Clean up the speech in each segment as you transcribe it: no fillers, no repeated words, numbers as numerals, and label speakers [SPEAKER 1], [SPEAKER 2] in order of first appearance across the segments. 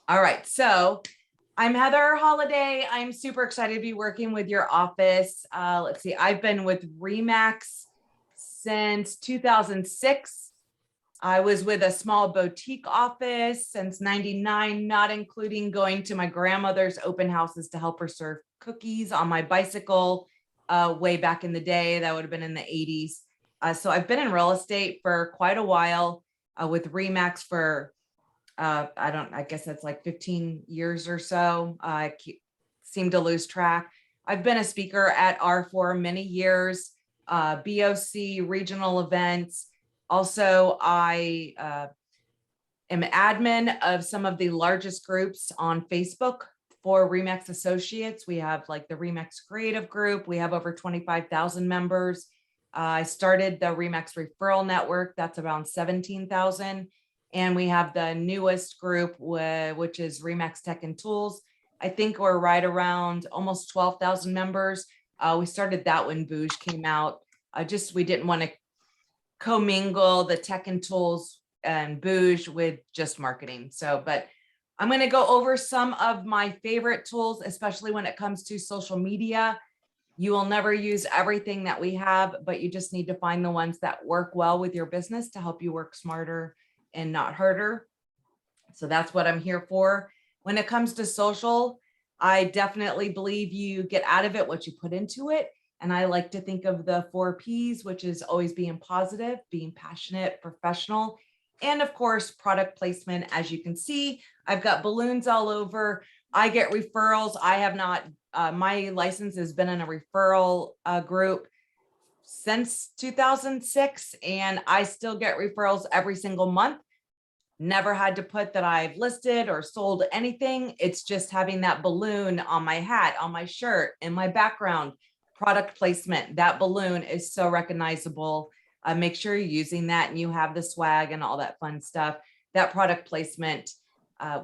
[SPEAKER 1] All right, so I'm Heather Holliday. I'm super excited to be working with your office. Let's see, I've been with REMAX since 2006. I was with a small boutique office since 99, not including going to my grandmother's open houses to help her serve cookies on my bicycle way back in the day. That would have been in the 80s. So I've been in real estate for quite a while with REMAX for I guess that's like 15 years or so. I seem to lose track. I've been a speaker at R for many years, BOC, regional events. Also, I am admin of some of the largest groups on Facebook for REMAX Associates. We have like the REMAX Creative Group. We have over 25,000 members. I started the REMAX Referral Network. That's around 17,000. And we have the newest group, which is REMAX Tech and Tools. I think we're right around almost 12,000 members. We started that when Bouge came out. We didn't want to commingle the tech and tools and Bouge with just marketing. But I'm going to go over some of my favorite tools, especially when it comes to social media. You will never use everything that we have, but you just need to find the ones that work well with your business to help you work smarter and not harder. So that's what I'm here for. When it comes to social, I definitely believe you get out of it what you put into it. And I like to think of the 4 Ps, which is always being positive, being passionate, professional, and of course, product placement. As you can see, I've got balloons all over. I get referrals. I have not, my license has been in a referral group since 2006, and I still get referrals every single month. Never had to put that I've listed or sold anything. It's just having that balloon on my hat, on my shirt, in my background. Product placement. That balloon is so recognizable. Make sure you're using that and you have the swag and all that fun stuff. That product placement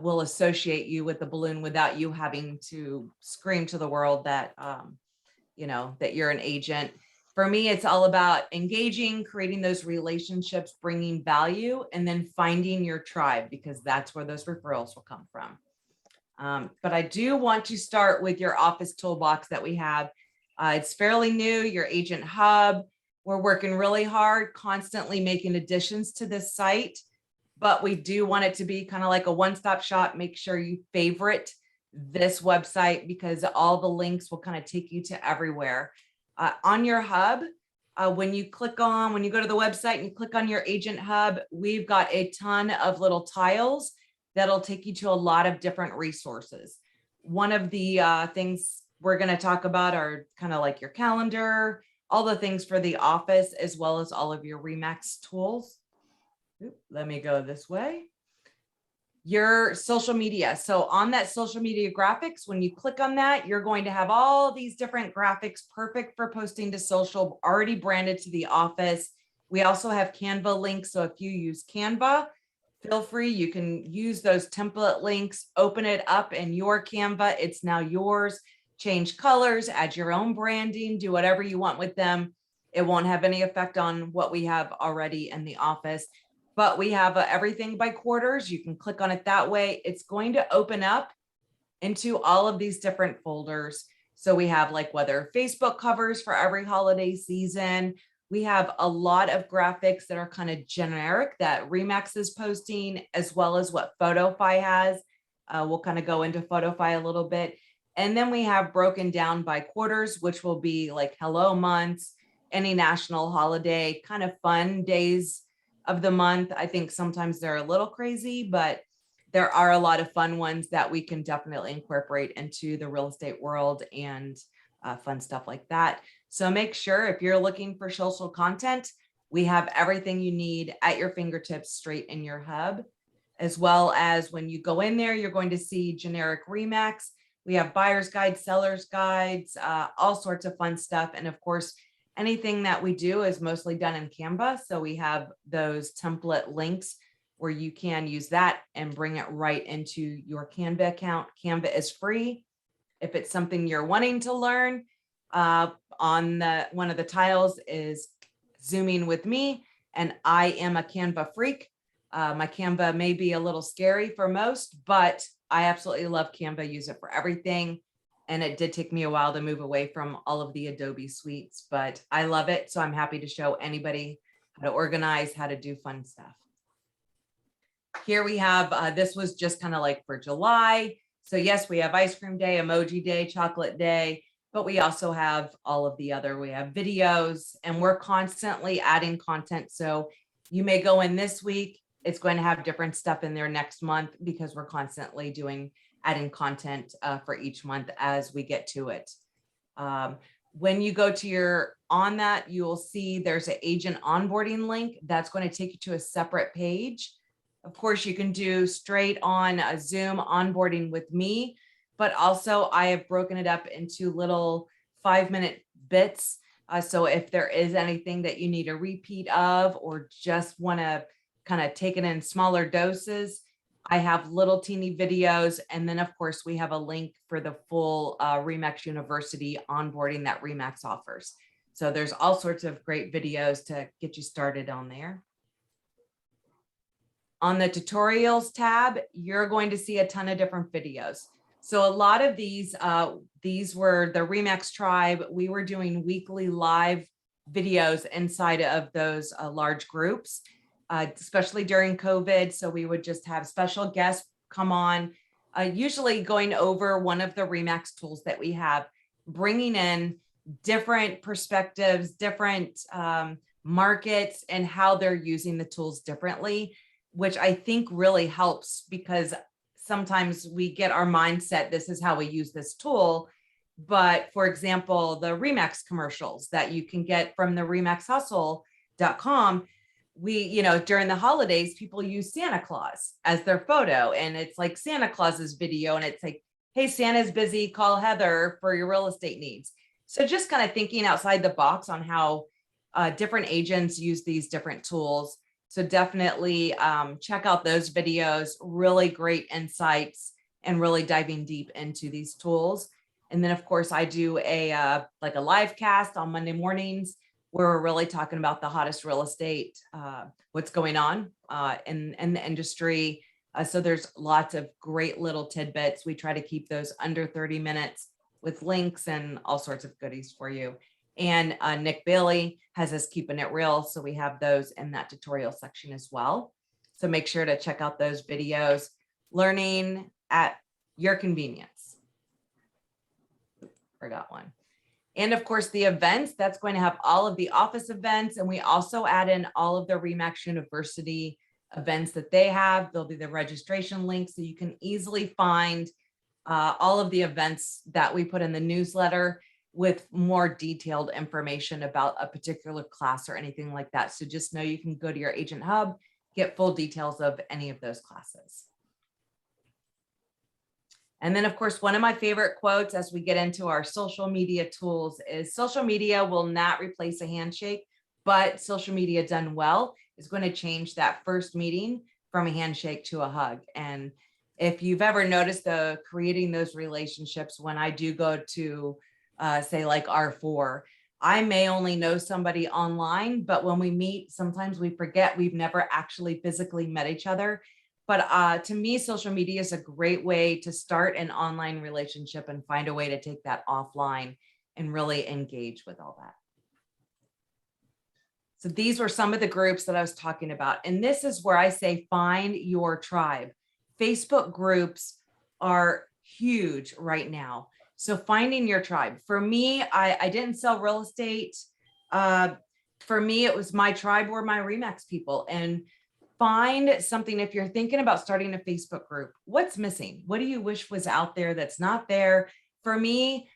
[SPEAKER 1] will associate you with the balloon without you having to scream to the world that, that you're an agent. For me, it's all about engaging, creating those relationships, bringing value, and then finding your tribe, because that's where those referrals will come from. But I do want to start with your office toolbox that we have. It's fairly new, your agent hub. We're working really hard, constantly making additions to this site, but we do want it to be kind of like a one-stop shop. Make sure you favorite this website because all the links will kind of take you to everywhere. On your hub, when you go to the website and you click on your agent hub, we've got a ton of little tiles that'll take you to a lot of different resources. One of the things we're going to talk about are kind of like your calendar, all the things for the office, as well as all of your REMAX tools. Let me go this way. Your social media. So on that social media graphics, when you click on that, you're going to have all these different graphics, perfect for posting to social, already branded to the office. We also have Canva links. So if you use Canva, feel free, you can use those template links, open it up in your Canva. It's now yours. Change colors, add your own branding, do whatever you want with them. It won't have any effect on what we have already in the office. But we have everything by quarters. You can click on it that way. It's going to open up into all of these different folders. So we have like whether Facebook covers for every holiday season. We have a lot of graphics that are kind of generic that REMAX is posting, as well as what PhotoFi has. We'll kind of go into PhotoFi a little bit. And then we have broken down by quarters, which will be like hello months, any national holiday, kind of fun days of the month. I think sometimes they're a little crazy, but there are a lot of fun ones that we can definitely incorporate into the real estate world and fun stuff like that. So make sure if you're looking for social content, we have everything you need at your fingertips straight in your hub, as well as when you go in there, you're going to see generic REMAX. We have buyer's guides, seller's guides, all sorts of fun stuff. And of course, anything that we do is mostly done in Canva. So we have those template links where you can use that and bring it right into your Canva account. Canva is free. If it's something you're wanting to learn, one of the tiles is Zooming with me, and I am a Canva freak. My Canva may be a little scary for most, but I absolutely love Canva, use it for everything. And it did take me a while to move away from all of the Adobe suites, but I love it. So I'm happy to show anybody how to organize, how to do fun stuff. Here we have, this was just kind of like for July. So yes, we have ice cream day, emoji day, chocolate day, but we also have all of the other, we have videos, and we're constantly adding content. So you may go in this week, it's going to have different stuff in there next month because we're constantly adding content for each month as we get to it. When you go to on that, you will see there's an agent onboarding link that's going to take you to a separate page. Of course, you can do straight on a Zoom onboarding with me, but also I have broken it up into little 5-minute bits. So if there is anything that you need a repeat of, or just want to kind of take it in smaller doses, I have little teeny videos. And then of course we have a link for the full REMAX University onboarding that REMAX offers. So there's all sorts of great videos to get you started on there. On the tutorials tab, you're going to see a ton of different videos. So a lot of these were the REMAX tribe. We were doing weekly live videos inside of those large groups, especially during COVID. So we would just have special guests come on, usually going over one of the REMAX tools that we have, bringing in different perspectives, different markets, and how they're using the tools differently, which I think really helps, because sometimes we get our mindset, this is how we use this tool. But for example, the REMAX commercials that you can get from the remaxhustle.com, during the holidays, people use Santa Claus as their photo, and it's like Santa Claus's video, and it's like, hey, Santa's busy, call Heather for your real estate needs. So just kind of thinking outside the box on how different agents use these different tools. So definitely check out those videos, really great insights and really diving deep into these tools. And then of course I do a live cast on Monday mornings where we're really talking about the hottest real estate, what's going on in the industry. So there's lots of great little tidbits. We try to keep those under 30 minutes with links and all sorts of goodies for you. And Nick Bailey has us keeping it real. So we have those in that tutorial section as well. So make sure to check out those videos, learning at your convenience. Forgot one. And of course, the events, that's going to have all of the office events. And we also add in all of the REMAX University events that they have. There'll be the registration link, so you can easily find all of the events that we put in the newsletter with more detailed information about a particular class or anything like that. So just know you can go to your agent hub, get full details of any of those classes. And then of course, one of my favorite quotes as we get into our social media tools is, social media will not replace a handshake, but social media done well is going to change that first meeting from a handshake to a hug. And if you've ever noticed creating those relationships, when I do go to say like R4, I may only know somebody online, but when we meet, sometimes we forget we've never actually physically met each other. But to me, social media is a great way to start an online relationship and find a way to take that offline and really engage with all that. So these were some of the groups that I was talking about. And this is where I say, find your tribe. Facebook groups are huge right now. So finding your tribe. For me, I didn't sell real estate. For me, it was my tribe were my REMAX people. And find something. If you're thinking about starting a Facebook group, what's missing? What do you wish was out there that's not there? For me,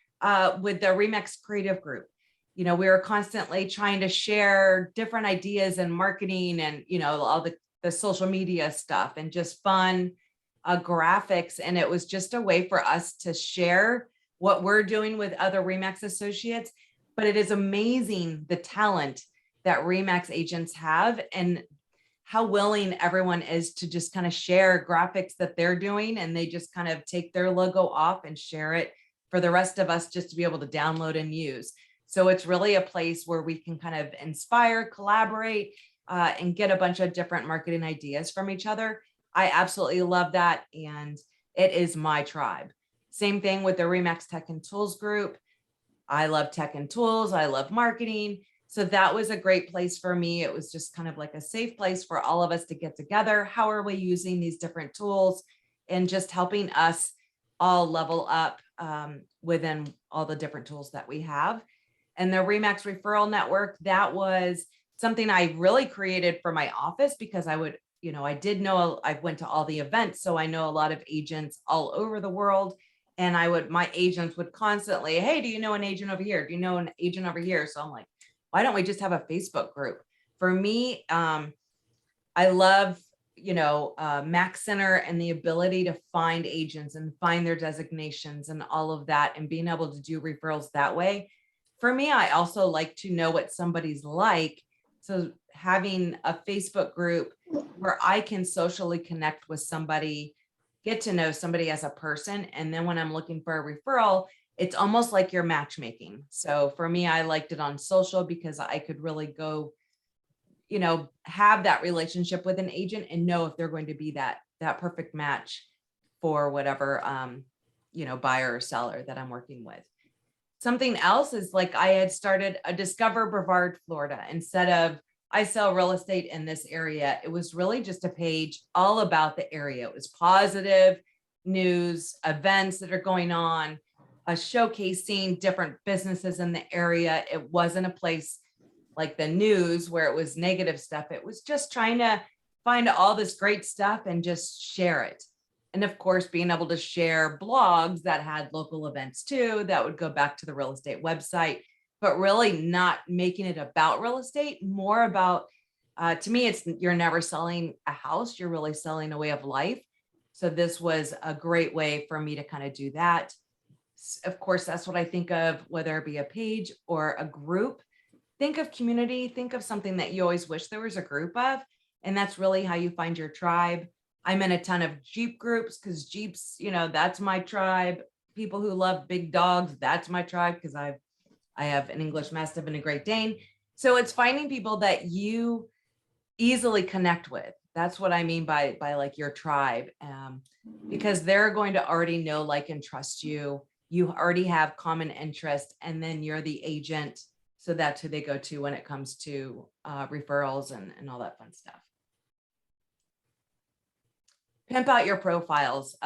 [SPEAKER 1] with the REMAX Creative Group, we were constantly trying to share different ideas and marketing and, all the social media stuff and just fun graphics. And it was just a way for us to share what we're doing with other REMAX associates. But it is amazing the talent that REMAX agents have and how willing everyone is to just kind of share graphics that they're doing. And they just kind of take their logo off and share it for the rest of us just to be able to download and use. So it's really a place where we can kind of inspire, collaborate, and get a bunch of different marketing ideas from each other. I absolutely love that. And It is my tribe. Same thing with the REMAX Tech and Tools group. I love tech and tools. I love marketing. So that was a great place for me. It was just kind of like a safe place for all of us to get together. How are we using these different tools and just helping us all level up within all the different tools that we have. And the REMAX referral network, that was something I really created for my office because I would, I did know I went to all the events. So I know a lot of agents all over the world. And my agents would constantly, hey, do you know an agent over here? Do you know an agent over here? So I'm like, why don't we just have a Facebook group? For me, I love, Max Center and the ability to find agents and find their designations and all of that and being able to do referrals that way. For me, I also like to know what somebody's like. So having a Facebook group where I can socially connect with somebody, get to know somebody as a person. And then when I'm looking for a referral, it's almost like you're matchmaking. So for me, I liked it on social because I could really go, have that relationship with an agent and know if they're going to be that perfect match for whatever, buyer or seller that I'm working with. Something else is like I had started a Discover Brevard, Florida. Instead of I sell real estate in this area, it was really just a page all about the area. It was positive news, events that are going on, showcasing different businesses in the area. It wasn't a place like the news where it was negative stuff. It was just trying to find all this great stuff and just share it. And of course, being able to share blogs that had local events too, that would go back to the real estate website, but really not making it about real estate, more about, to me, you're never selling a house, you're really selling a way of life. So this was a great way for me to kind of do that. Of course, that's what I think of, whether it be a page or a group. Think of community, think of something that you always wish there was a group of, and that's really how you find your tribe. I'm in a ton of Jeep groups because Jeeps, that's my tribe. People who love big dogs, that's my tribe because I have an English Mastiff and a Great Dane. So it's finding people that you easily connect with. That's what I mean by like your tribe, because they're going to already know, like, and trust you. You already have common interest, and then you're the agent. So that's who they go to when it comes to referrals and all that fun stuff. Pimp out your profiles.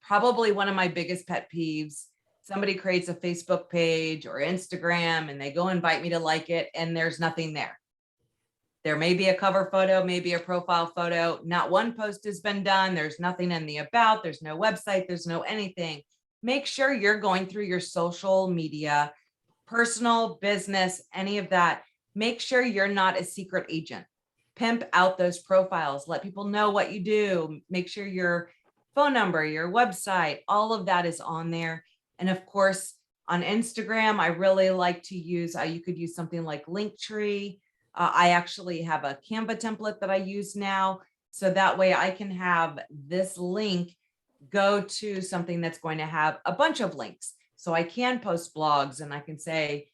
[SPEAKER 1] Probably one of my biggest pet peeves. Somebody creates a Facebook page or Instagram and they go invite me to like it and there's nothing there. There may be a cover photo, maybe a profile photo. Not one post has been done. There's nothing in the about. There's no website. There's no anything. Make sure you're going through your social media, personal, business, any of that. Make sure you're not a secret agent. Pimp out those profiles. Let people know what you do. Make sure your phone number, your website, all of that is on there. And of course, on Instagram, I really like to use, you could use something like Linktree. I actually have a Canva template that I use now. So that way I can have this link go to something that's going to have a bunch of links. So I can post blogs and I can say,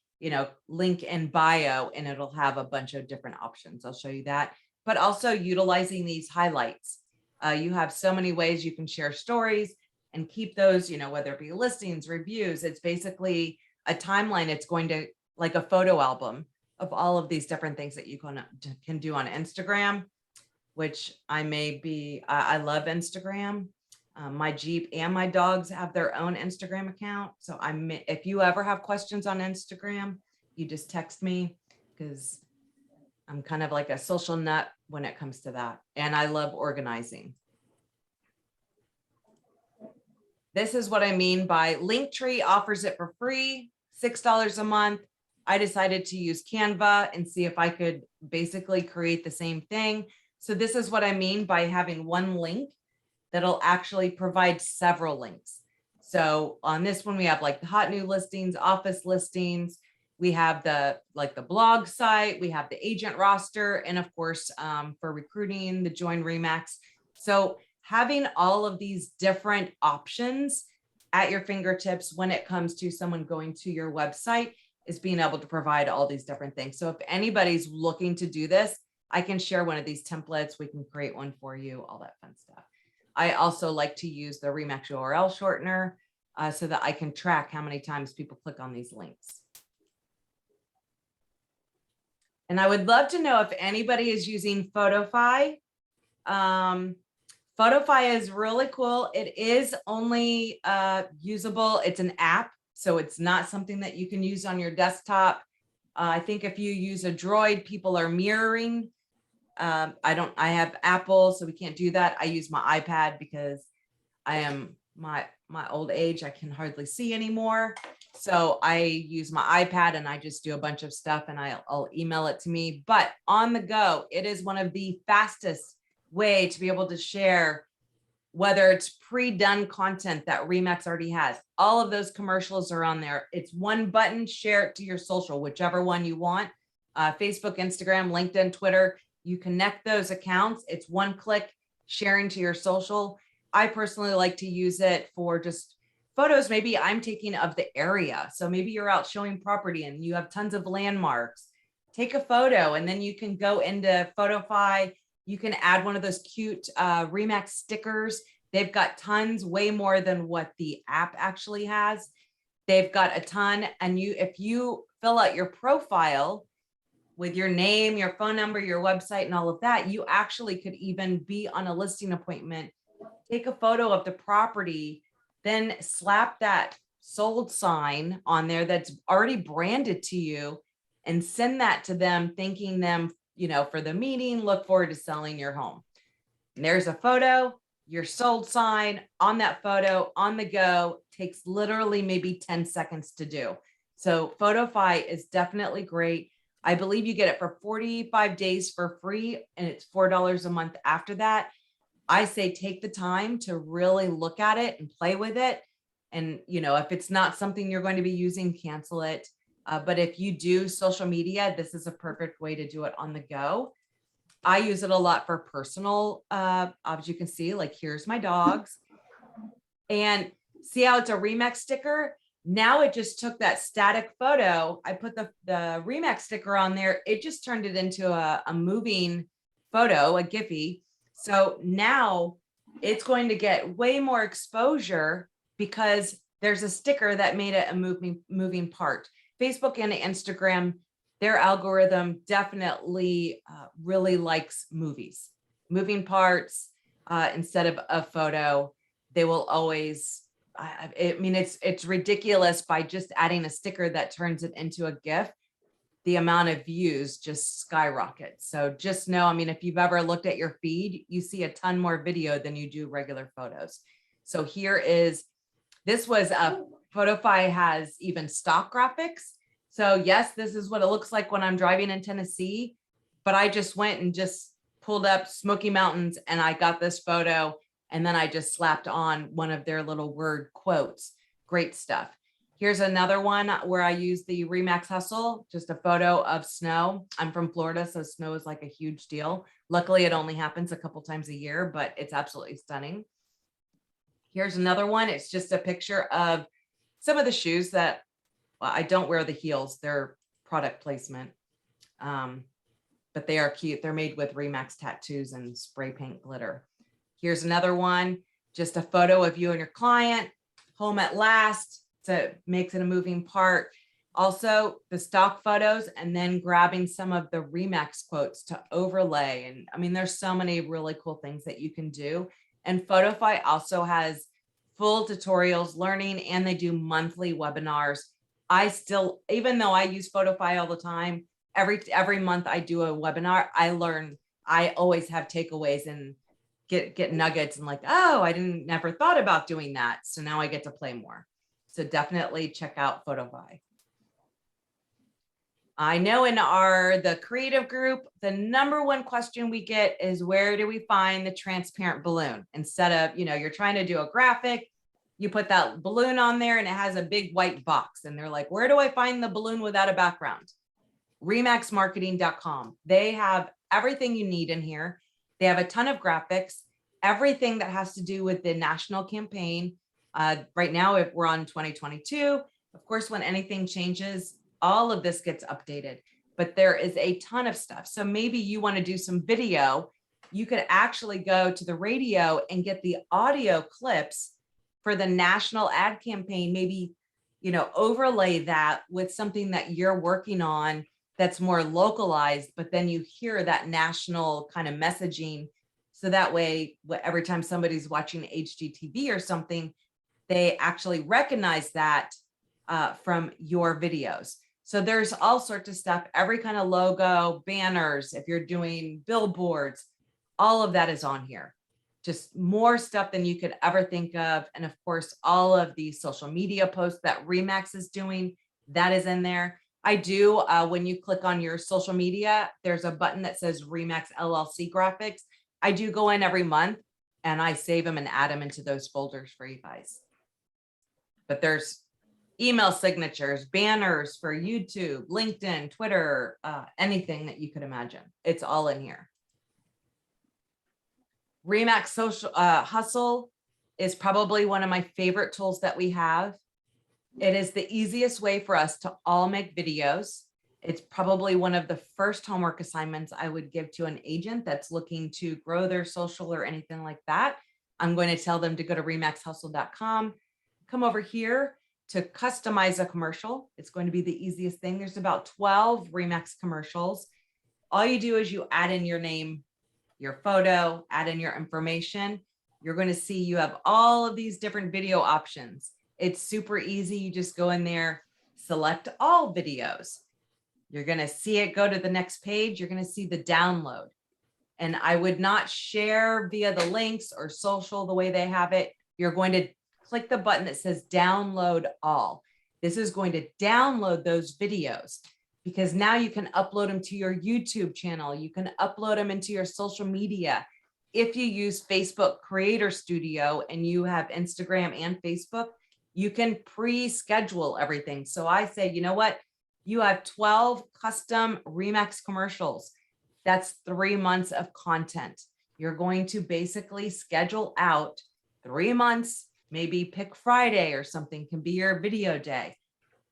[SPEAKER 1] link in bio, and it'll have a bunch of different options. I'll show you that, but also utilizing these highlights. You have so many ways you can share stories and keep those, whether it be listings, reviews. It's basically a timeline. It's going to like a photo album of all of these different things that you can do on Instagram, which I love Instagram. My Jeep and my dogs have their own Instagram account. So if you ever have questions on Instagram, you just text me because I'm kind of like a social nut when it comes to that. And I love organizing. This is what I mean by Linktree offers it for free, $6 a month. I decided to use Canva and see if I could basically create the same thing. So this is what I mean by having one link that'll actually provide several links. So on this one, we have like the hot new listings, office listings. We have the blog site, we have the agent roster, and of course, for recruiting, the Join REMAX. So having all of these different options at your fingertips when it comes to someone going to your website is being able to provide all these different things. So if anybody's looking to do this, I can share one of these templates. We can create one for you, all that fun stuff. I also like to use the REMAX URL shortener so that I can track how many times people click on these links. And I would love to know if anybody is using Photofy. Photofy is really cool. It is only usable. It's an app, so it's not something that you can use on your desktop. I think if you use a Droid, people are mirroring. I have Apple, so we can't do that. I use my iPad because I am my old age. I can hardly see anymore. So I use my iPad and I just do a bunch of stuff and I'll email it to me. But on the go, it is one of the fastest way to be able to share, whether it's pre-done content that REMAX already has. All of those commercials are on there. It's one button, share it to your social, whichever one you want. Facebook, Instagram, LinkedIn, Twitter. You connect those accounts. It's one click sharing to your social. I personally like to use it for just photos. Maybe I'm taking of the area. So maybe you're out showing property and you have tons of landmarks. Take a photo and then you can go into Photofy. You can add one of those cute REMAX stickers. They've got tons, way more than what the app actually has. They've got a ton. And if you fill out your profile with your name, your phone number, your website, and all of that, you actually could even be on a listing appointment, take a photo of the property, then slap that sold sign on there that's already branded to you and send that to them, thanking them, for the meeting, look forward to selling your home. And there's a photo, your sold sign on that photo, on the go, takes literally maybe 10 seconds to do. So Photofy is definitely great. I believe you get it for 45 days for free and it's $4 a month after that. I say take the time to really look at it and play with it. And, if it's not something you're going to be using, cancel it. But if you do social media, this is a perfect way to do it on the go. I use it a lot for personal, as you can see, like here's my dogs. And see how it's a REMAX sticker? Now it just took that static photo. I put the REMAX sticker on there. It just turned it into a moving photo, a Giphy. So now it's going to get way more exposure because there's a sticker that made it a moving part. Facebook and Instagram, their algorithm definitely really likes moving parts instead of a photo. They will always, it's ridiculous by just adding a sticker that turns it into a GIF. The amount of views just skyrockets. So just know, if you've ever looked at your feed, you see a ton more video than you do regular photos. So this was Photofy has even stock graphics. So yes, this is what it looks like when I'm driving in Tennessee, but I just went and just pulled up Smoky Mountains and I got this photo and then I just slapped on one of their little word quotes. Great stuff. Here's another one where I use the REMAX Hustle, just a photo of snow. I'm from Florida, so snow is like a huge deal. Luckily, it only happens a couple times a year, but it's absolutely stunning. Here's another one. It's just a picture of some of the shoes that, well, I don't wear the heels. They're product placement, but they are cute. They're made with REMAX tattoos and spray paint glitter. Here's another one, just a photo of you and your client, home at last. So it makes it a moving part. Also the stock photos and then grabbing some of the REMAX quotes to overlay. And there's so many really cool things that you can do. And Photofy also has full tutorials, learning, and they do monthly webinars. Even though I use Photofy all the time, every month I do a webinar, I learn. I always have takeaways and get nuggets and like, oh, I never thought about doing that. So now I get to play more. So definitely check out Photofy. I know in the creative group, the number one question we get is where do we find the transparent balloon? Instead of, you're trying to do a graphic, you put that balloon on there and it has a big white box. And they're like, where do I find the balloon without a background? REMAXmarketing.com. They have everything you need in here. They have a ton of graphics, everything that has to do with the national campaign. Right now, if we're on 2022, of course, when anything changes, all of this gets updated, but there is a ton of stuff. So maybe you want to do some video. you could actually go to the radio and get the audio clips for the national ad campaign, maybe, overlay that with something that you're working on that's more localized, but then you hear that national kind of messaging. So that way, every time somebody's watching HGTV or something, they actually recognize that from your videos. So there's all sorts of stuff, every kind of logo, banners, if you're doing billboards, all of that is on here. Just more stuff than you could ever think of. And of course, all of the social media posts that REMAX is doing, that is in there. I do, when you click on your social media, there's a button that says REMAX LLC graphics. I do go in every month and I save them and add them into those folders for you guys. But there's email signatures, banners for YouTube, LinkedIn, Twitter, anything that you could imagine. It's all in here. REMAX Social Hustle is probably one of my favorite tools that we have. It is the easiest way for us to all make videos. It's probably one of the first homework assignments I would give to an agent that's looking to grow their social or anything like that. I'm going to tell them to go to remaxhustle.com, come over here to customize a commercial. It's going to be the easiest thing. There's about 12 REMAX commercials. All you do is you add in your name, your photo, add in your information. You're going to see you have all of these different video options. It's super easy. You just go in there, select all videos. You're going to see it go to the next page. You're going to see the download. And I would not share via the links or social the way they have it. You're going to click the button that says download all. This is going to download those videos, because now you can upload them to your YouTube channel. You can upload them into your social media. If you use Facebook Creator Studio and you have Instagram and Facebook, you can pre-schedule everything. So I say, you know what? You have 12 custom REMAX commercials. That's 3 months of content. You're going to basically schedule out 3 months, maybe pick Friday or something can be your video day.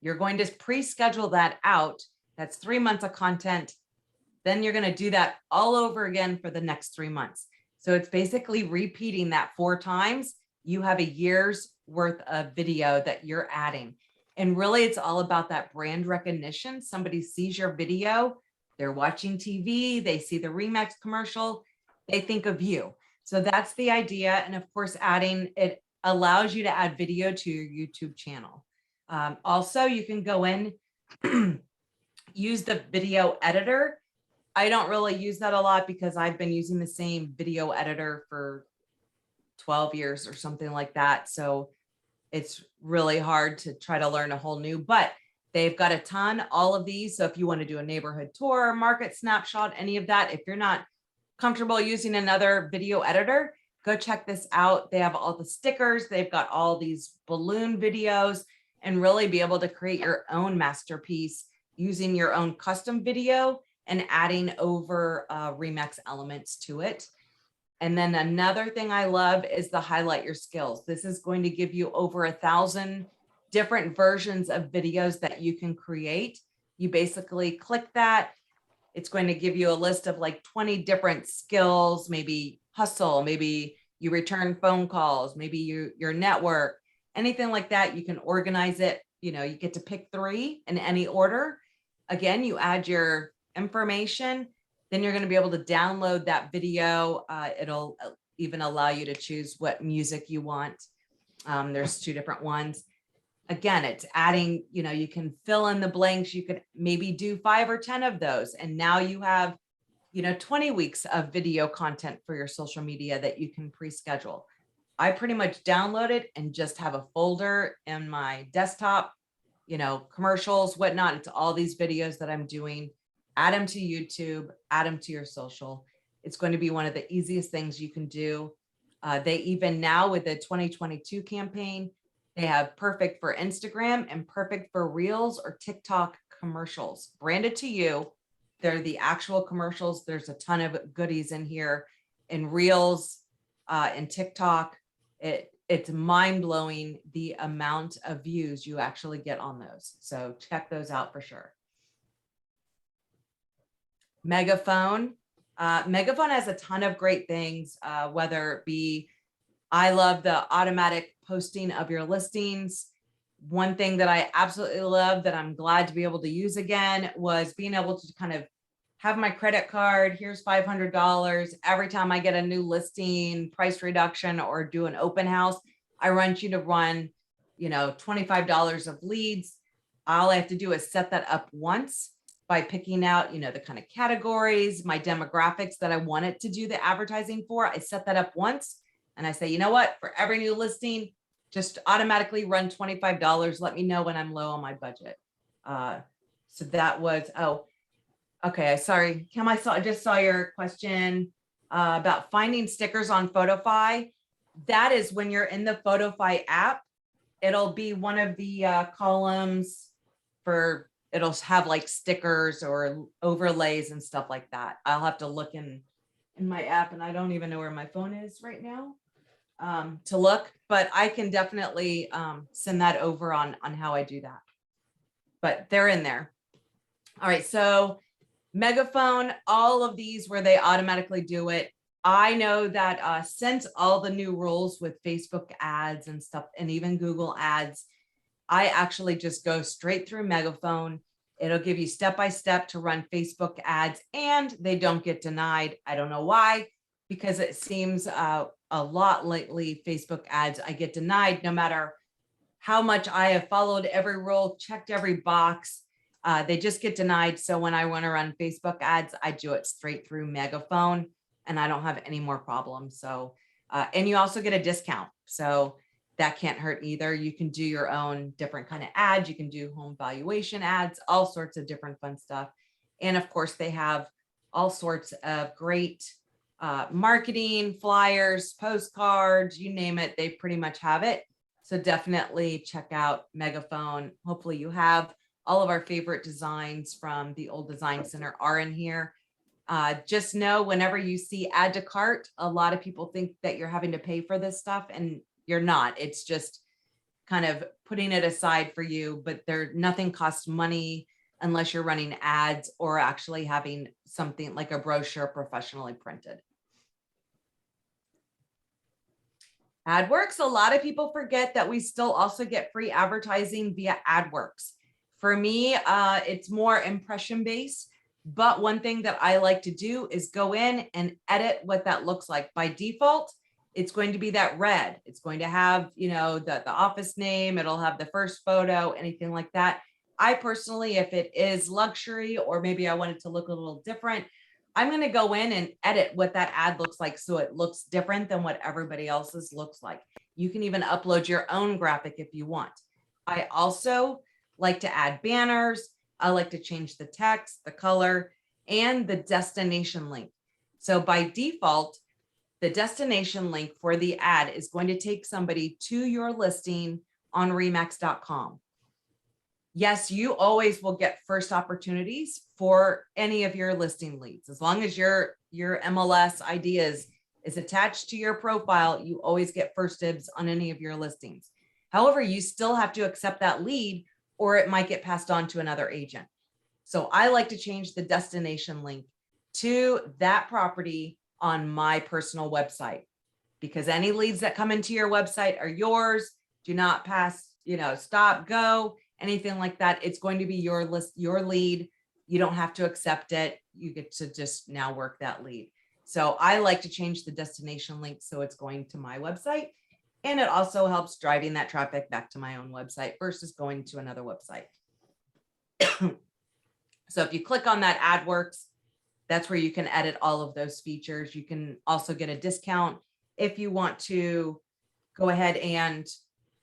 [SPEAKER 1] You're going to pre-schedule that out. That's 3 months of content. Then you're going to do that all over again for the next 3 months. So it's basically repeating that 4 times. You have a year's worth of video that you're adding. And really, it's all about that brand recognition. Somebody sees your video, they're watching TV, they see the REMAX commercial, they think of you. So that's the idea. And of course, adding it allows you to add video to your YouTube channel. Also, you can go in, use the video editor. I don't really use that a lot because I've been using the same video editor for 12 years or something like that. So it's really hard to try to learn a whole new, but they've got a ton, all of these. So if you want to do a neighborhood tour, market snapshot, any of that, if you're not comfortable using another video editor, go check this out. They have all the stickers. They've got all these balloon videos, and really be able to create your own masterpiece using your own custom video and adding over REMAX elements to it. And then another thing I love is the highlight your skills. This is going to give you over 1,000 different versions of videos that you can create. You basically click that. It's going to give you a list of like 20 different skills, maybe hustle, maybe you return phone calls, maybe your network, anything like that. You can organize it. You know, you get to pick 3 in any order. Again, you add your information, then you're going to be able to download that video. It'll even allow you to choose what music you want. There's 2 different ones. Again, it's adding, you know, you can fill in the blanks. You could maybe do 5 or 10 of those. And now you have, you know, 20 weeks of video content for your social media that you can pre-schedule. I pretty much download it and just have a folder in my desktop, you know, commercials, whatnot. It's all these videos that I'm doing. Add them to YouTube, add them to your social. It's going to be one of the easiest things you can do. They even now with the 2022 campaign, they have perfect for Instagram and perfect for Reels or TikTok commercials branded to you. They're the actual commercials. There's a ton of goodies in here. In Reels and TikTok, it's mind-blowing the amount of views you actually get on those. So check those out for sure. Megaphone. Megaphone has a ton of great things, whether it be, I love the automatic posting of your listings. One thing that I absolutely love that I'm glad to be able to use again was being able to kind of have my credit card. Here's $500. Every time I get a new listing, price reduction, or do an open house, I want you to run, $25 of leads. All I have to do is set that up once by picking out, the kind of categories, my demographics that I want it to do the advertising for. I set that up once and I say, you know what, for every new listing, just automatically run $25. Let me know when I'm low on my budget. So that was, okay, sorry, Kim, I just saw your question about finding stickers on Photofy. That is when you're in the Photofy app, it'll be one of the columns for, it'll have like stickers or overlays and stuff like that. I'll have to look in my app, and I don't even know where my phone is right now to look, but I can definitely send that over on how I do that. But they're in there. All right, so Megaphone, all of these where they automatically do it. I know that since all the new rules with Facebook ads and stuff, and even Google ads, I actually just go straight through Megaphone. It'll give you step-by-step to run Facebook ads, and they don't get denied. I don't know why, because it seems a lot lately, Facebook ads, I get denied no matter how much I have followed every rule, checked every box. They just get denied. So when I want to run Facebook ads, I do it straight through Megaphone, and I don't have any more problems. So, and you also get a discount. So that can't hurt either. You can do your own different kind of ads. You can do home valuation ads, all sorts of different fun stuff. And of course, they have all sorts of great marketing, flyers, postcards, you name it, they pretty much have it. So definitely check out Megaphone. Hopefully you have all of our favorite designs from the old design center are in here. Just know whenever you see add to cart, a lot of people think that you're having to pay for this stuff, and you're not. It's just kind of putting it aside for you, but nothing costs money unless you're running ads or actually having something like a brochure professionally printed. AdWorks, a lot of people forget that we still also get free advertising via AdWorks. For me, it's more impression based, but one thing that I like to do is go in and edit what that looks like. By default, it's going to be that red. It's going to have, the office name, it'll have the first photo, anything like that. I personally, if it is luxury or maybe I want it to look a little different, I'm going to go in and edit what that ad looks like so it looks different than what everybody else's looks like. You can even upload your own graphic if you want. I also like to add banners. I like to change the text, the color, and the destination link. So by default, the destination link for the ad is going to take somebody to your listing on remax.com. Yes, you always will get first opportunities for any of your listing leads. As long as your MLS ID is attached to your profile, you always get first dibs on any of your listings. However, you still have to accept that lead or it might get passed on to another agent. So I like to change the destination link to that property on my personal website, because any leads that come into your website are yours. Do not pass, stop, go, anything like that. It's going to be your list, your lead. You don't have to accept it. You get to just now work that lead. So I like to change the destination link so it's going to my website. And it also helps driving that traffic back to my own website versus going to another website. So if you click on that AdWorks, that's where you can edit all of those features. You can also get a discount if you want to go ahead and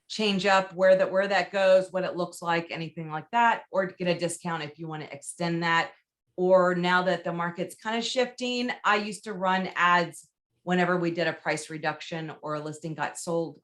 [SPEAKER 1] change up where that goes, what it looks like, anything like that, or get a discount if you want to extend that. Or now that the market's kind of shifting, I used to run ads whenever we did a price reduction or a listing got sold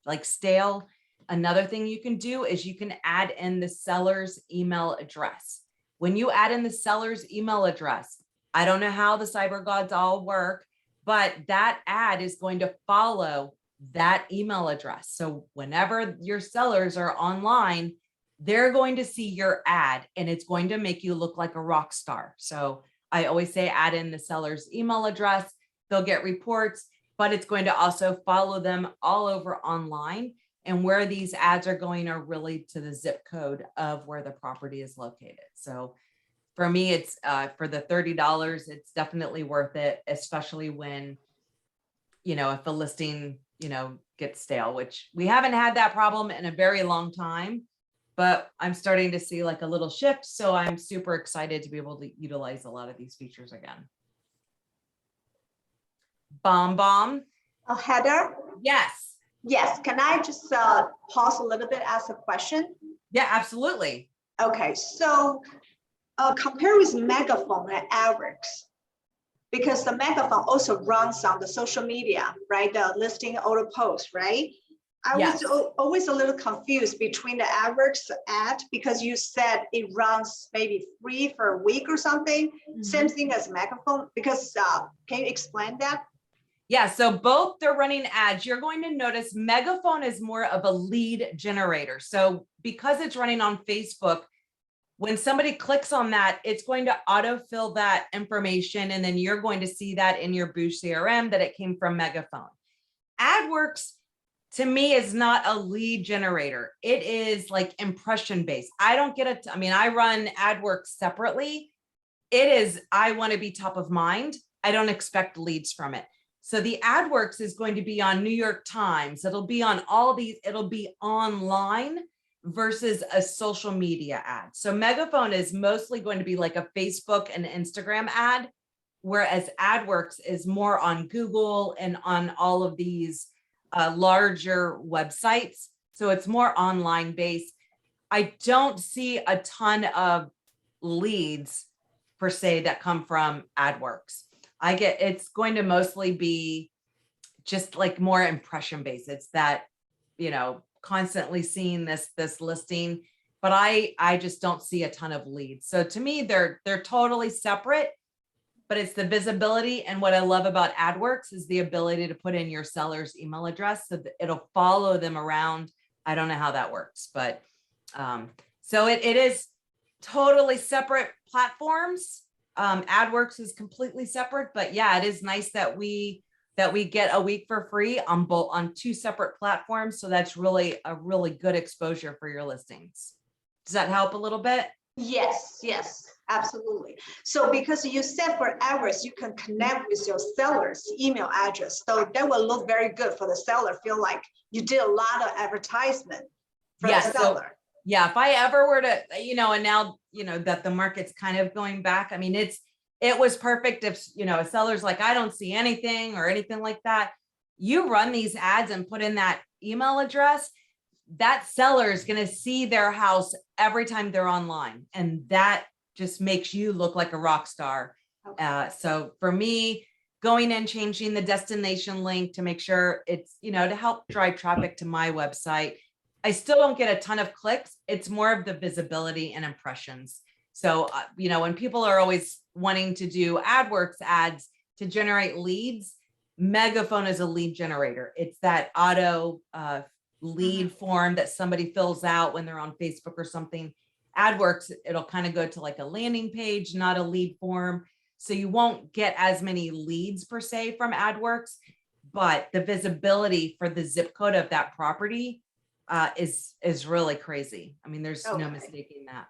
[SPEAKER 1] like stale. Another thing you can do is you can add in the seller's email address. When you add in the seller's email address, I don't know how the cyber gods all work, but that ad is going to follow that email address. So whenever your sellers are online, they're going to see your ad and it's going to make you look like a rock star. So I always say add in the seller's email address. They'll get reports, but it's going to also follow them all over online. And where these ads are going are really to the zip code of where the property is located. So for me, it's for the $30, it's definitely worth it, especially when, if a listing, gets stale, which we haven't had that problem in a very long time, but I'm starting to see like a little shift. So I'm super excited to be able to utilize a lot of these features again. Bomb.
[SPEAKER 2] Oh, Heather?
[SPEAKER 1] Yes.
[SPEAKER 2] Yes. Can I just pause a little bit, ask a question?
[SPEAKER 1] Yeah, absolutely.
[SPEAKER 2] Okay. So compare with Megaphone and AdWorks, because the Megaphone also runs on the social media, right? The listing auto post, right? I was always a little confused between the AdWorks ad, because you said it runs maybe free for a week or something. Same thing as Megaphone, because can you explain that?
[SPEAKER 1] Yeah, so both they're running ads. You're going to notice Megaphone is more of a lead generator. So because it's running on Facebook, when somebody clicks on that, it's going to autofill that information. And then you're going to see that in your Boost CRM that it came from Megaphone. AdWorks, to me, is not a lead generator. It is like impression based. I don't get it. I mean, I run AdWorks separately. It is, I want to be top of mind. I don't expect leads from it. So the AdWorks is going to be on New York Times. It'll be on all these, it'll be online versus a social media ad. So Megaphone is mostly going to be like a Facebook and Instagram ad, whereas AdWorks is more on Google and on all of these larger websites. So it's more online based. I don't see a ton of leads per se that come from AdWorks. It's going to mostly be just like more impression based. It's that, constantly seeing this listing, but I just don't see a ton of leads. So to me, they're totally separate, but it's the visibility. And what I love about AdWorks is the ability to put in your seller's email address so that it'll follow them around. I don't know how that works, but so it is totally separate platforms. AdWorks is completely separate, but yeah, it is nice that we get a week for free on two separate platforms. So that's really a really good exposure for your listings. Does that help a little bit?
[SPEAKER 2] Yes, absolutely. So because you said for AdWords, you can connect with your seller's email address. So that will look very good for the seller. Feel like you did a lot of advertisement for the seller.
[SPEAKER 1] Yeah, if I ever were to, and now, that the market's kind of going back. I mean, it was perfect if, a seller's like, I don't see anything or anything like that. You run these ads and put in that email address, that seller is going to see their house every time they're online. And that just makes you look like a rock star. Okay. So for me, going in, changing the destination link to make sure it's, to help drive traffic to my website. I still don't get a ton of clicks. It's more of the visibility and impressions. So, when people are always wanting to do AdWorks ads to generate leads, Megaphone is a lead generator. It's that auto lead form that somebody fills out when they're on Facebook or something. AdWorks, it'll kind of go to like a landing page, not a lead form. So you won't get as many leads per se from AdWorks, but the visibility for the zip code of that property is really crazy. I mean, there's no mistaking that.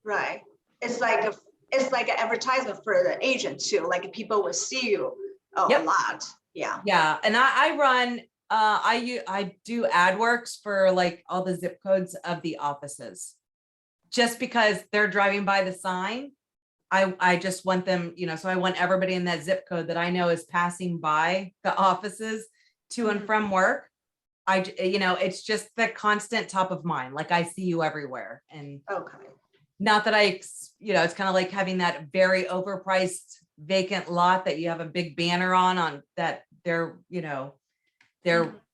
[SPEAKER 2] Right. It's like an advertisement for the agent too. Like people will see you a lot. Yeah.
[SPEAKER 1] Yeah. And I run, I do AdWorks for like all the zip codes of the offices, just because they're driving by the sign. I just want them, so I want everybody in that zip code that I know is passing by the offices to and from work. It's just the constant top of mind. Like I see you everywhere. And not that it's kind of like having that very overpriced vacant lot that you have a big banner on that their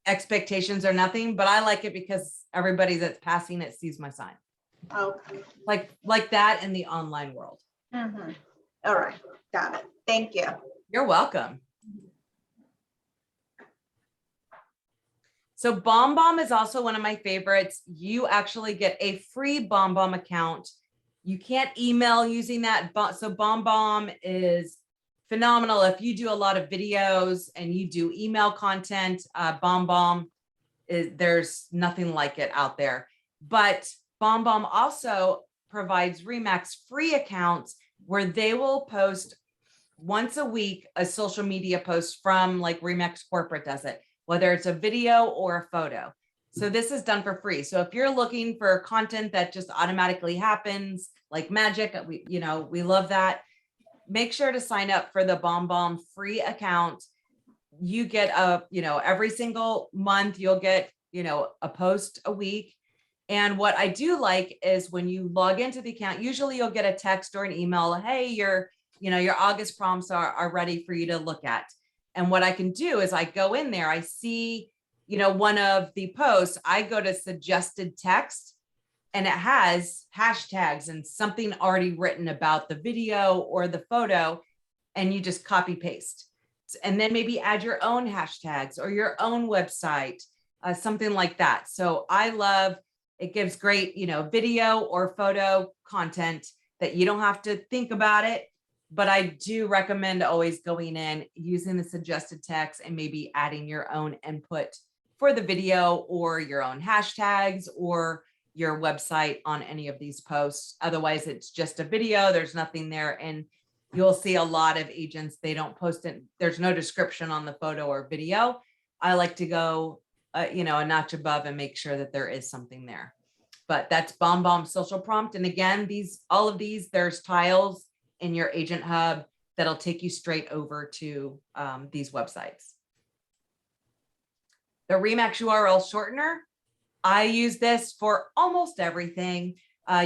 [SPEAKER 1] expectations are nothing, but I like it because everybody that's passing it sees my sign.
[SPEAKER 2] Okay.
[SPEAKER 1] Like that in the online world.
[SPEAKER 2] All right. Got it. Thank you.
[SPEAKER 1] You're welcome. So BombBomb is also one of my favorites. You actually get a free BombBomb account You can't email using that. So BombBomb is phenomenal. If you do a lot of videos and you do email content, BombBomb there's nothing like it out there. But BombBomb also provides REMAX free accounts where they will post once a week a social media post from, like REMAX Corporate does it, whether it's a video or a photo. So this is done for free. So if you're looking for content that just automatically happens like magic, we love that. Make sure to sign up for the BombBomb free account. You get every single month you'll get, a post a week. And what I do like is when you log into the account, usually you'll get a text or an email, hey, your August prompts are ready for you to look at. And what I can do is I go in there, I see, one of the posts, I go to suggested text and it has hashtags and something already written about the video or the photo, and you just copy paste. And then maybe add your own hashtags or your own website, something like that. So I love, it gives great, video or photo content that you don't have to think about it. But I do recommend always going in, using the suggested text and maybe adding your own input for the video or your own hashtags or your website on any of these posts. Otherwise, it's just a video. There's nothing there. And you'll see a lot of agents, they don't post it. There's no description on the photo or video. I like to go, a notch above and make sure that there is something there. But that's BombBomb Social Prompt. And again, all of these, there's tiles in your Agent Hub that'll take you straight over to these websites. The REMAX URL shortener, I use this for almost everything.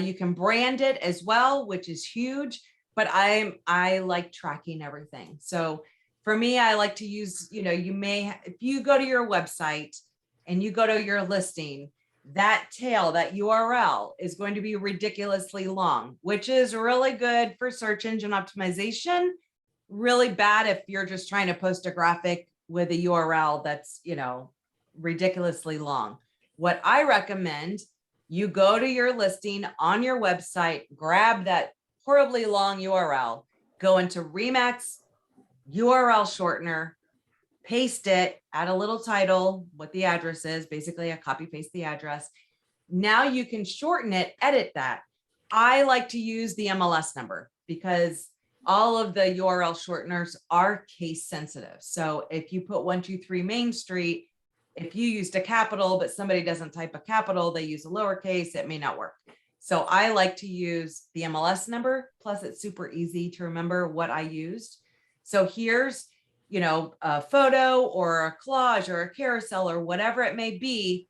[SPEAKER 1] You can brand it as well, which is huge. But I like tracking everything. So for me, I like to use, if you go to your website and you go to your listing, that tail, that URL is going to be ridiculously long, which is really good for search engine optimization. Really bad if you're just trying to post a graphic with a URL that's, ridiculously long. What I recommend, you go to your listing on your website, grab that horribly long URL, go into REMAX URL shortener, paste it, add a little title, what the address is, basically I copy paste the address. Now you can shorten it, edit that. I like to use the MLS number because all of the URL shorteners are case sensitive. So if you put 123 Main Street, if you used a capital, but somebody doesn't type a capital, they use a lowercase, it may not work. So I like to use the MLS number, plus it's super easy to remember what I used. So here's, a photo or a collage or a carousel or whatever it may be.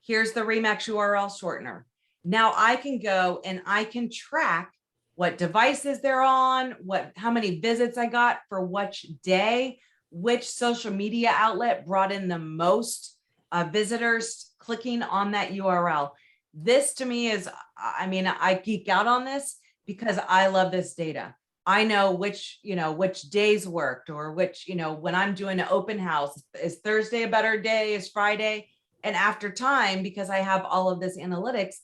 [SPEAKER 1] Here's the REMAX URL shortener. Now I can go and I can track what devices they're on, how many visits I got for which day, which social media outlet brought in the most visitors clicking on that URL. This to me is, I geek out on this because I love this data. I know which days worked, or which, when I'm doing an open house, is Thursday a better day, is Friday? And after time, because I have all of this analytics,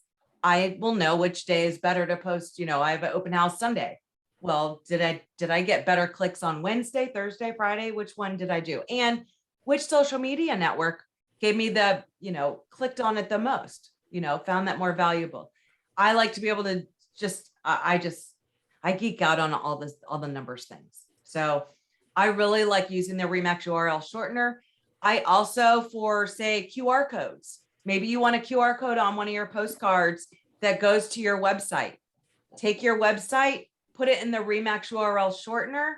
[SPEAKER 1] I will know which day is better to post. I have an open house Sunday. Well, did I get better clicks on Wednesday, Thursday, Friday? Which one did I do? And which social media network gave me the, clicked on it the most, found that more valuable. I like to be able to I geek out on all the numbers things. So I really like using the REMAX URL shortener. I also, for say QR codes, maybe you want a QR code on one of your postcards that goes to your website. Take your website, put it in the REMAX URL shortener.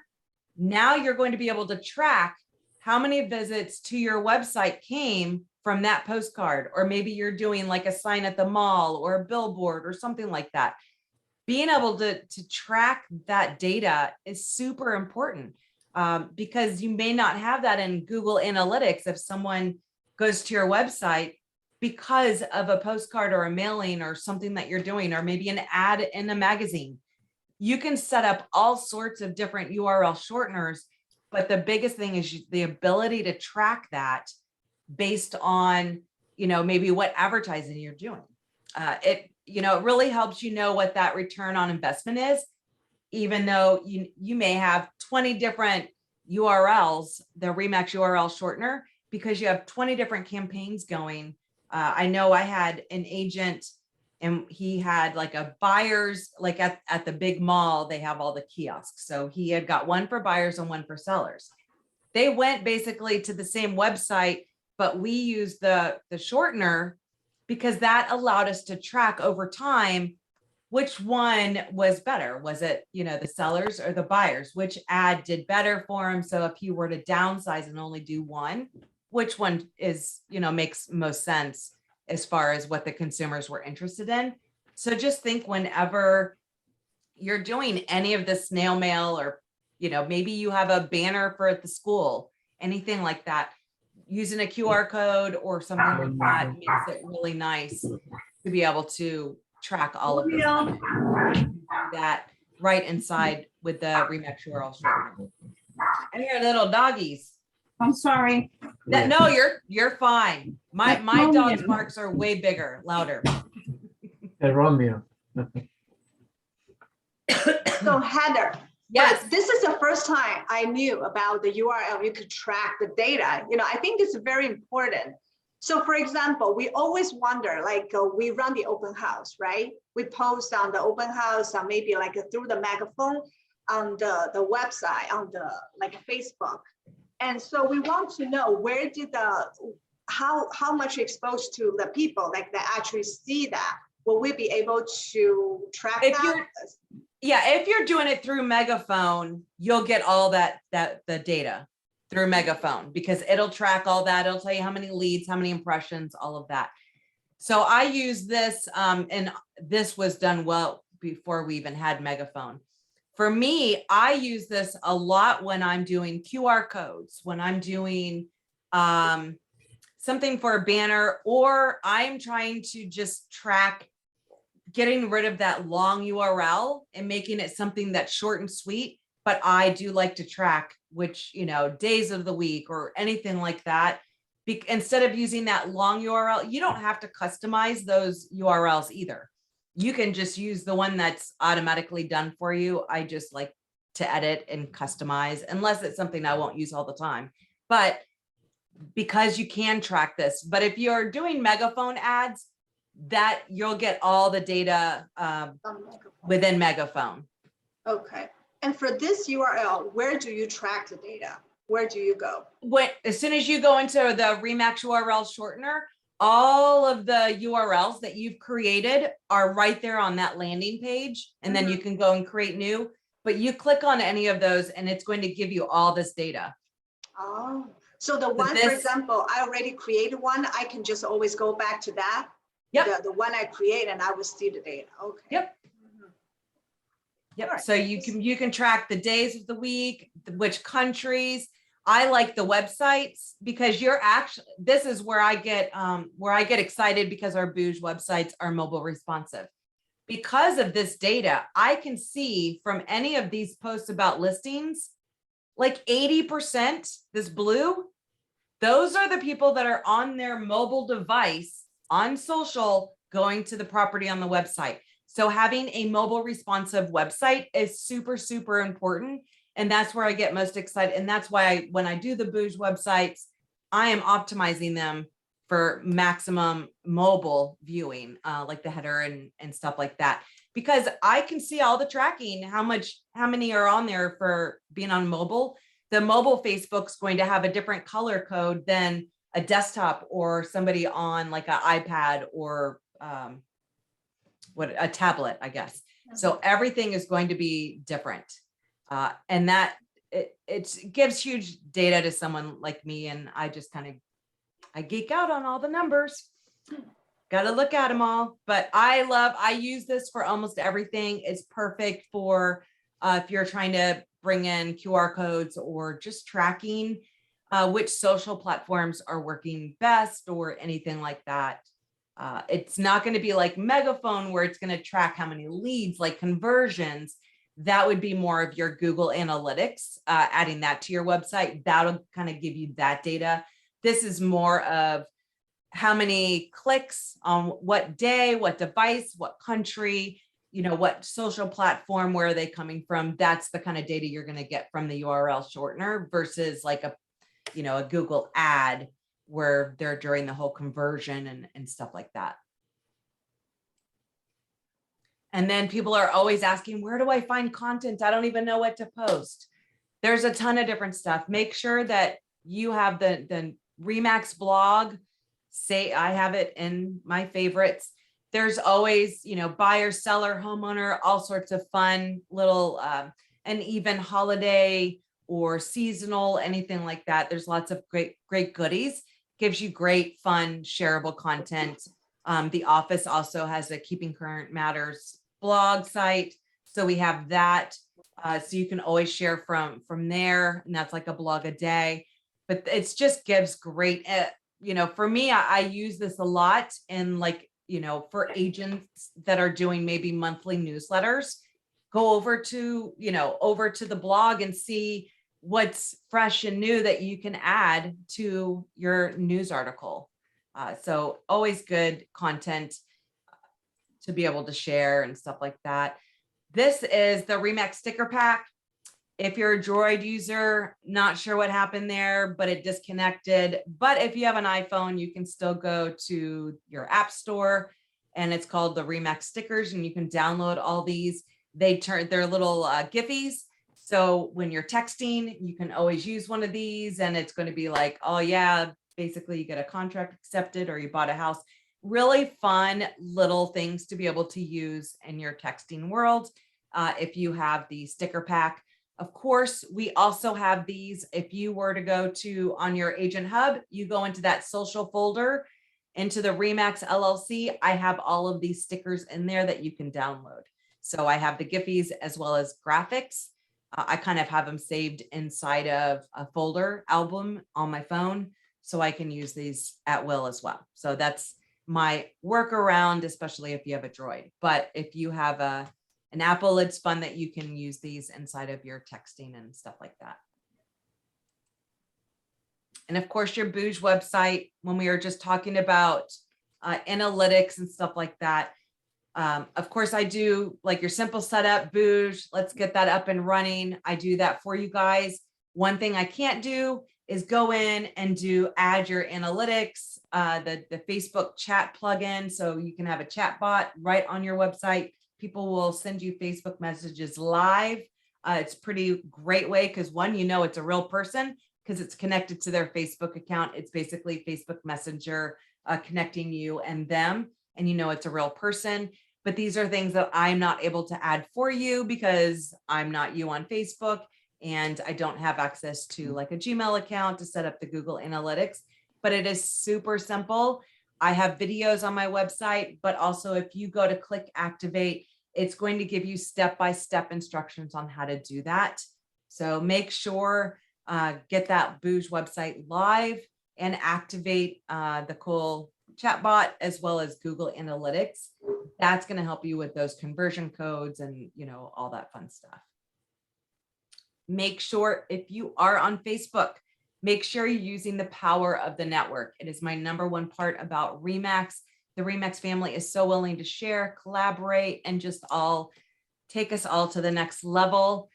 [SPEAKER 1] Now you're going to be able to track how many visits to your website came from that postcard, or maybe you're doing like a sign at the mall or a billboard or something like that. Being able to track that data is super important because you may not have that in Google Analytics if someone goes to your website because of a postcard or a mailing or something that you're doing, or maybe an ad in a magazine. You can set up all sorts of different URL shorteners, but the biggest thing is the ability to track that based on, maybe what advertising you're doing. you know, it really helps you know what that return on investment is, even though you may have 20 different URLs, the REMAX URL shortener, because you have 20 different campaigns going. I know I had an agent and he had like a buyers, like at the big mall, they have all the kiosks. So he had got one for buyers and one for sellers. They went basically to the same website, but we used the shortener because that allowed us to track over time which one was better. Was it, you know, the sellers or the buyers? Which ad did better for them? So if you were to downsize and only do one, which one is, you know, makes most sense as far as what the consumers were interested in. So just think whenever you're doing any of the snail mail, or, you know, maybe you have a banner for at the school, anything like that, using a QR code or something like that makes it really nice to be able to track all of this that right inside with the REMAX URL shortener. And here, little doggies.
[SPEAKER 3] I'm sorry.
[SPEAKER 1] That, no, you're fine. My dog's barks are way bigger, louder.
[SPEAKER 4] Hey, Romeo.
[SPEAKER 2] So Heather,
[SPEAKER 1] Yes.
[SPEAKER 2] but this is the first time I knew about the URL. You could track the data. You know, I think it's very important. So for example, we always wonder, like we run the open house, right? We post on the open house, maybe like through the megaphone on the website, on the like Facebook. And so we want to know where did how much exposed to the people, like that actually see that. Will we be able to track that?
[SPEAKER 1] Yeah, if you're doing it through Megaphone, you'll get all the data through Megaphone, because it'll track all that. It'll tell you how many leads, how many impressions, all of that. So I use this, and this was done well before we even had Megaphone. For me, I use this a lot when I'm doing QR codes, when I'm doing something for a banner, or I'm trying to just track getting rid of that long URL and making it something that's short and sweet. But I do like to track which, you know, days of the week or anything like that. Instead of using that long URL, you don't have to customize those URLs either. You can just use the one that's automatically done for you. I just like to edit and customize, unless it's something I won't use all the time. But because you can track this, but if you're doing Megaphone ads, that you'll get all the data within Megaphone.
[SPEAKER 2] Okay. And for this URL, where do you track the data? Where do you go?
[SPEAKER 1] As soon as you go into the REMAX URL shortener, all of the URLs that you've created are right there on that landing page. And then you can go and create new, but you click on any of those and it's going to give you all this data.
[SPEAKER 2] Oh, so the one, for example, I already created one. I can just always go back to that.
[SPEAKER 1] Yep.
[SPEAKER 2] The one I create and I will see the data. Okay.
[SPEAKER 1] Yep. Yep. Right. So you can track the days of the week, which countries. I like the websites because this is where I get excited, because our Bouge websites are mobile responsive. Because of this data, I can see from any of these posts about listings, like 80%, this blue, those are the people that are on their mobile device on social going to the property on the website. So having a mobile responsive website is super, super important. And that's where I get most excited. And that's why when I do the Bouge websites, I am optimizing them for maximum mobile viewing, like the header and stuff like that, because I can see all the tracking, how many are on there for being on mobile. The mobile Facebook's going to have a different color code than a desktop or somebody on like an iPad or a tablet, I guess. So everything is going to be different. And that it gives huge data to someone like me. And I just I geek out on all the numbers. Got to look at them all. But I use this for almost everything. It's perfect for if you're trying to bring in QR codes or just tracking which social platforms are working best or anything like that. It's not going to be like Megaphone where it's going to track how many leads, like conversions. That would be more of your Google Analytics, adding that to your website. That'll kind of give you that data. This is more of how many clicks on what day, what device, what country, what social platform, where are they coming from? That's the kind of data you're going to get from the URL shortener versus like a Google ad where they're during the whole conversion and stuff like that. And then people are always asking, where do I find content? I don't even know what to post. There's a ton of different stuff. Make sure that you have the REMAX blog. Say I have it in my favorites. There's always, buyer, seller, homeowner, all sorts of fun little, and even holiday or seasonal, anything like that. There's lots of great goodies. Gives you great, fun, shareable content. The office also has a Keeping Current Matters blog site. So we have that. So you can always share from there. And that's like a blog a day. But it's just gives great, for me, I use this a lot in for agents that are doing maybe monthly newsletters. Go over to the blog and see what's fresh and new that you can add to your news article. So always good content to be able to share and stuff like that. This is the REMAX sticker pack. If you're a Droid user, not sure what happened there, but it disconnected. But if you have an iPhone, you can still go to your app store, and it's called the REMAX stickers, and you can download all these. They're little Giphies. So when you're texting, you can always use one of these, and it's going to be like, oh yeah, basically you get a contract accepted or you bought a house. Really fun little things to be able to use in your texting world if you have the sticker pack. Of course, we also have these. If you were to go on your Agent Hub, you go into that social folder, into the REMAX LLC. I have all of these stickers in there that you can download. So I have the Giphies as well as graphics. I kind of have them saved inside of a folder album on my phone, so I can use these at will as well. So that's my workaround, especially if you have a Droid. But if you have an Apple, it's fun that you can use these inside of your texting and stuff like that. And of course, your Booge website, when we were just talking about analytics and stuff like that. Of course, I do like your simple setup, Booge. Let's get that up and running. I do that for you guys. One thing I can't do is go in and add your analytics, the Facebook chat plugin. So you can have a chat bot right on your website. People will send you Facebook messages live. It's pretty great way because one, it's a real person because it's connected to their Facebook account. It's basically Facebook Messenger connecting you and them, and it's a real person. But these are things that I'm not able to add for you because I'm not you on Facebook and I don't have access to like a Gmail account to set up the Google Analytics. But it is super simple. I have videos on my website, but also if you go to click activate, it's going to give you step-by-step instructions on how to do that. So make sure, get that Booge website live and activate the cool chatbot as well as Google Analytics. That's going to help you with those conversion codes and, all that fun stuff. Make sure if you are on Facebook, make sure you're using the power of the network. It is my #1 part about REMAX. The REMAX family is so willing to share, collaborate, and just take us all to the next level.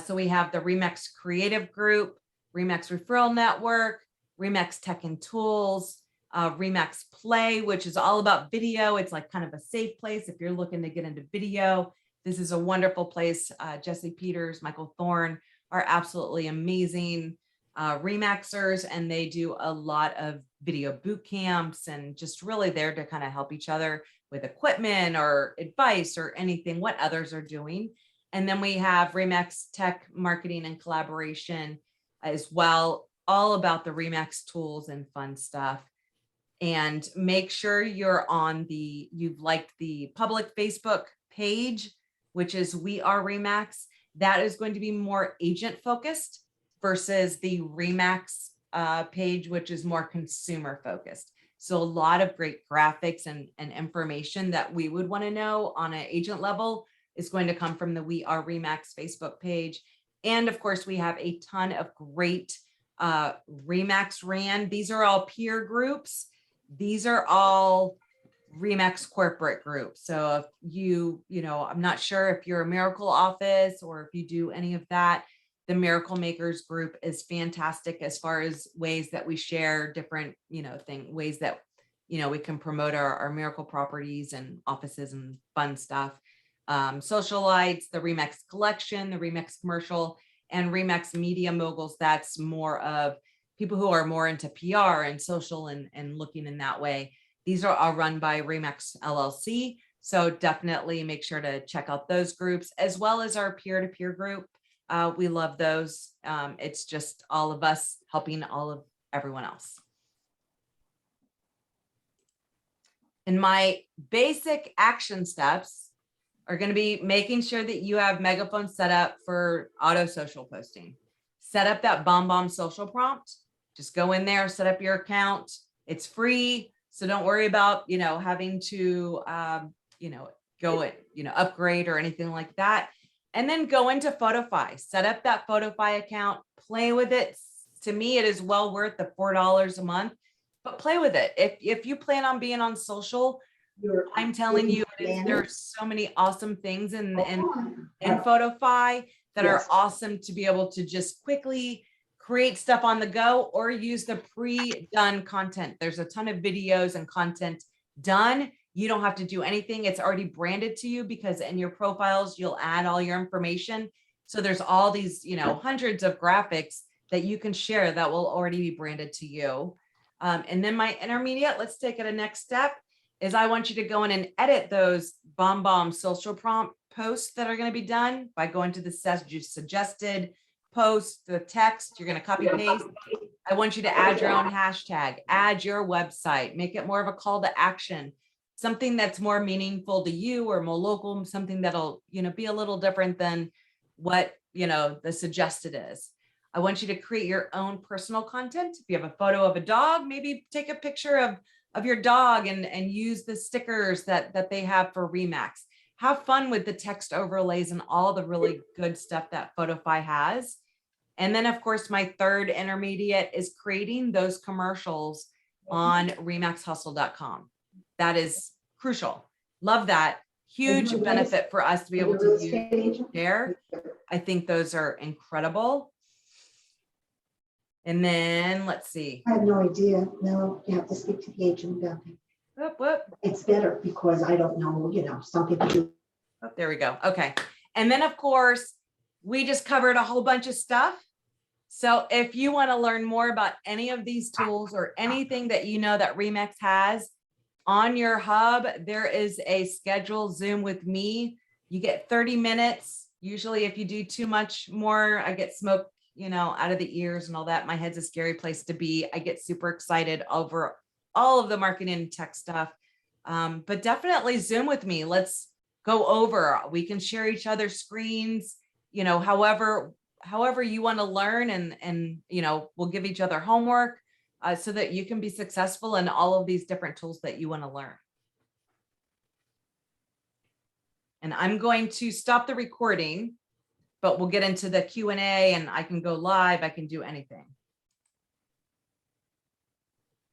[SPEAKER 1] So we have the REMAX Creative Group, REMAX Referral Network, REMAX Tech and Tools, REMAX Play, which is all about video. It's like kind of a safe place if you're looking to get into video. This is a wonderful place. Jesse Peters, Michael Thorne are absolutely amazing REMAXers, and they do a lot of video boot camps and just really there to kind of help each other with equipment or advice or anything, what others are doing. And then we have REMAX Tech Marketing and Collaboration as well, all about the REMAX tools and fun stuff. And make sure you've liked the public Facebook page, which is We Are REMAX. That is going to be more agent focused versus the REMAX page, which is more consumer focused. So a lot of great graphics and information that we would want to know on an agent level is going to come from the We Are REMAX Facebook page. And of course, we have a ton of great REMAX ran. These are all peer groups These are all REMAX corporate groups. So if I'm not sure if you're a Miracle office or if you do any of that, the Miracle Makers group is fantastic as far as ways that we share different, ways that, we can promote our Miracle properties and offices and fun stuff. Socialites, the REMAX collection, the REMAX commercial, and REMAX Media Moguls. That's more of people who are more into PR and social and looking in that way. These are all run by REMAX LLC. So definitely make sure to check out those groups as well as our peer-to-peer group. We love those. It's just all of us helping everyone else. And my basic action steps are going to be making sure that you have Megaphone set up for auto social posting. Set up that bomb social prompt. Just go in there, set up your account. It's free. So don't worry about, having to, upgrade or anything like that. And then go into Photofy, set up that Photofy account, play with it. To me, it is well worth the $4 a month, but play with it. If you plan on being on social, I'm telling you, there's so many awesome things in Photofy that are awesome to be able to just quickly create stuff on the go or use the pre-done content. There's a ton of videos and content done. You don't have to do anything. It's already branded to you because in your profiles, you'll add all your information. So there's all these, hundreds of graphics that you can share that will already be branded to you. And then my intermediate, let's take it a next step, is I want you to go in and edit those bomb social prompt posts that are going to be done by going to the suggested post, the text, you're going to copy paste. I want you to add your own hashtag, add your website, make it more of a call to action, something that's more meaningful to you or more local, something that'll, be a little different than what, the suggested is. I want you to create your own personal content. If you have a photo of a dog, maybe take a picture of your dog and use the stickers that they have for REMAX. Have fun with the text overlays and all the really good stuff that Photofy has. And then, of course, my third intermediate is creating those commercials on remaxhustle.com. That is crucial. Love that. Huge benefit for us to be able to use there. I think those are incredible. And then let's see.
[SPEAKER 3] I have no idea. No, you have to speak to the agent about it.
[SPEAKER 1] Whoop.
[SPEAKER 3] It's better because I don't know, some people do.
[SPEAKER 1] Oh, there we go. Okay. And then, of course, we just covered a whole bunch of stuff. So if you want to learn more about any of these tools or anything that that REMAX has on your hub, there is a scheduled Zoom with me. You get 30 minutes. Usually if you do too much more, I get smoke, out of the ears and all that. My head's a scary place to be. I get super excited over all of the marketing and tech stuff. But definitely Zoom with me. Let's go over. We can share each other's screens, however you want to learn and we'll give each other homework so that you can be successful in all of these different tools that you want to learn. And I'm going to stop the recording, but we'll get into the Q&A and I can go live. I can do anything.